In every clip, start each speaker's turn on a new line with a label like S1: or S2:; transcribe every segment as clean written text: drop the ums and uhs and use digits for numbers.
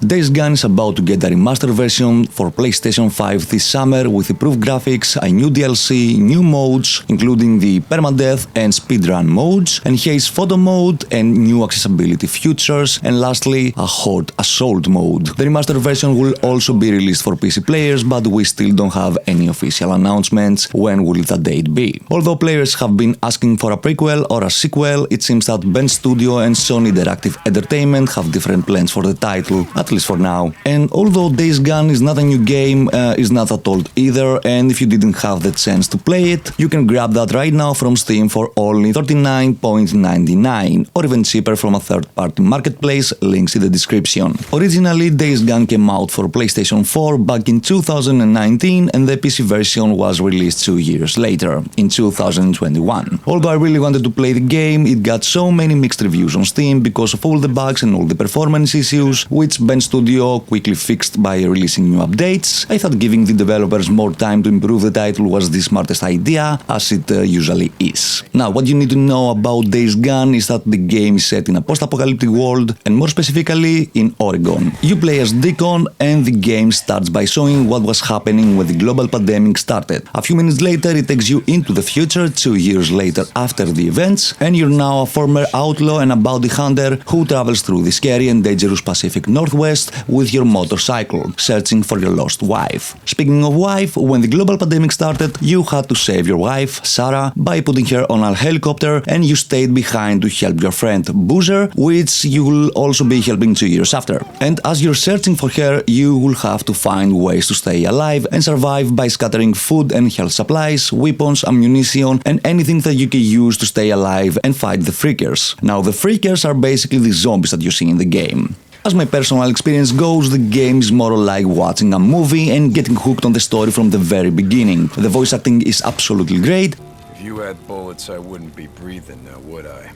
S1: Days Gone is about to get a remastered version for PlayStation 5 this summer with improved graphics, a new DLC, new modes, including the permadeath and speedrun modes, enhanced photo mode and new accessibility features, and lastly, a horde assault mode. The remastered version will also be released for PC players, but we still don't have any official announcements. When will the date be? Although players have been asking for a prequel or a sequel, it seems that Ben Studio and Sony Interactive Entertainment have different plans for the title, at least for now. And although Days Gone is not a new game, is not that old either, and if you didn't have the chance to play it, you can grab that right now from Steam for only $39.99, or even cheaper from a third-party marketplace, links in the description. Originally, Days Gone came out for PlayStation 4 back in 2019, and the PC version was released 2 years later, in 2021. Although I really wanted to play the game, it got so many mixed reviews on Steam because of all the bugs and all the performance issues, which Ben Studio quickly fixed by releasing new updates. I thought giving the developers more time to improve the title was the smartest idea, as it usually is. Now, what you need to know about Days Gone is that the game is set in a post-apocalyptic world, and more specifically in Oregon. You play as Deacon, and the game starts by showing what was happening when the global pandemic started. A few minutes later, it takes you into the future, 2 years later after the events, and you're now a former outlaw and a bounty hunter who travels through the scary and dangerous Pacific Northwest with your motorcycle, searching for your lost wife. Speaking of wife, when the global pandemic started, you had to save your wife, Sarah, by putting her on a helicopter, and you stayed behind to help your friend Boozer, which you will also be helping 2 years after. And as you're searching for her, you will have to find ways to stay alive and survive by scattering food and health supplies, weapons, ammunition, and anything that you can use to stay alive and fight the freakers. Now, the freakers are basically the zombies that you see in the game. As my personal experience goes, the game is more like watching a movie and getting hooked on the story from the very beginning. The voice acting is absolutely great.
S2: If you had bullets, I wouldn't be breathing now, would I?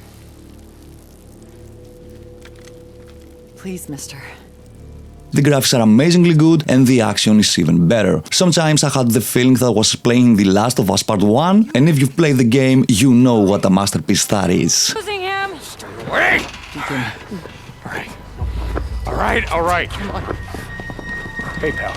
S3: Please, mister.
S1: The graphics are amazingly good, and the action is even better. Sometimes I had the feeling that I was playing The Last of Us Part 1, and if you've played the game, you know what a masterpiece that is.
S3: Losing him!
S2: Stay away! All right.
S3: Come on.
S2: Hey, pal.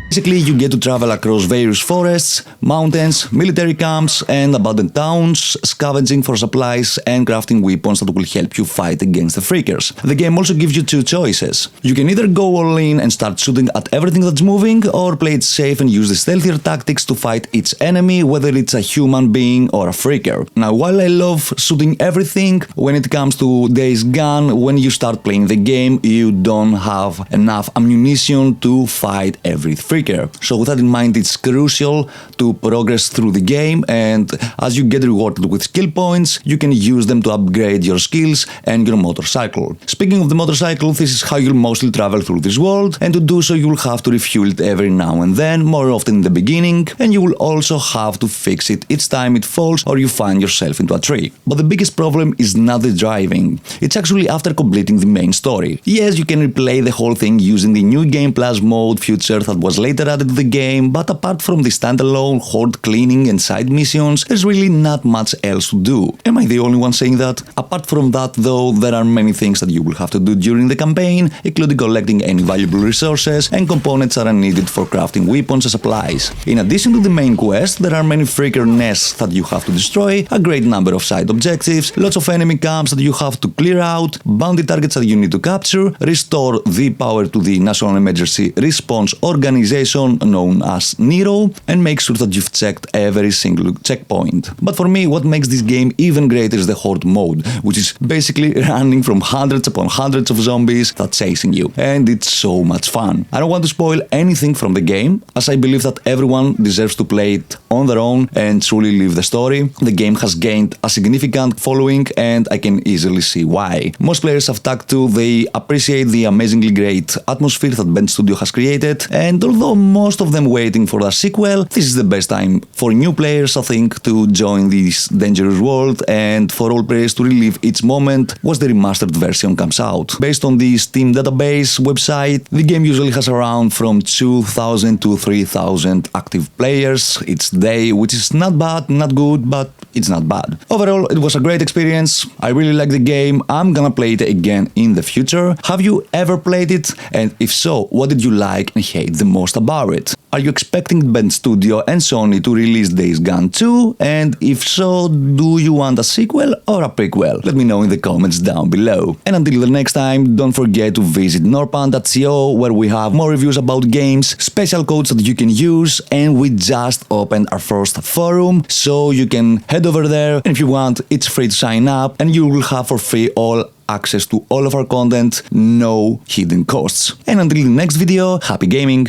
S1: Basically, you get to travel across various forests, mountains, military camps, and abandoned towns, scavenging for supplies and crafting weapons that will help you fight against the freakers. The game also gives you two choices. You can either go all in and start shooting at everything that's moving, or play it safe and use the stealthier tactics to fight each enemy, whether it's a human being or a freaker. Now, while I love shooting everything, when it comes to Days Gone, when you start playing the game, you don't have enough ammunition to fight every freaker. So with that in mind, it's crucial to progress through the game, and as you get rewarded with skill points, you can use them to upgrade your skills and your motorcycle. Speaking of the motorcycle, this is how you'll mostly travel through this world, and to do so you'll have to refuel it every now and then, more often in the beginning, and you will also have to fix it each time it falls or you find yourself into a tree. But the biggest problem is not the driving. It's actually after completing the main story. Yes, you can replay the whole thing using the new Game Plus mode feature that was later added to the game, but apart from the standalone horde cleaning and side missions, there's really not much else to do. Am I the only one saying that? Apart from that though, there are many things that you will have to do during the campaign, including collecting any valuable resources and components that are needed for crafting weapons and supplies. In addition to the main quest, there are many freaker nests that you have to destroy, a great number of side objectives, lots of enemy camps that you have to clear out, bounty targets that you need to capture, restore the power to the National Emergency Response Organization known as Nero, and make sure that you've checked every single checkpoint. But for me, what makes this game even greater is the horde mode, which is basically running from hundreds upon hundreds of zombies that's chasing you, and it's so much fun. I don't want to spoil anything from the game, as I believe that everyone deserves to play it on their own and truly live the story. The game has gained a significant following, and I can easily see why. Most players I've talked to, they appreciate the amazingly great atmosphere that Ben Studio has created, and although so most of them waiting for the sequel. This is the best time for new players, I think, to join this dangerous world, and for all players to relive each moment once the remastered version comes out. Based on the Steam database website, the game usually has around from 2,000 to 3,000 active players each day, which is not bad, not good, but it's not bad. Overall, it was a great experience. I really like the game. I'm gonna play it again in the future. Have you ever played it? And if so, what did you like and hate the most about it? Are you expecting Bend Studio and Sony to release Days Gone 2? And if so, do you want a sequel or a prequel? Let me know in the comments down below. And until the next time, don't forget to visit norpan.co, where we have more reviews about games, special codes that you can use, and we just opened our first forum, so you can head over there, and if you want, it's free to sign up, and you will have for free all access to all of our content, no hidden costs. And until the next video, happy gaming!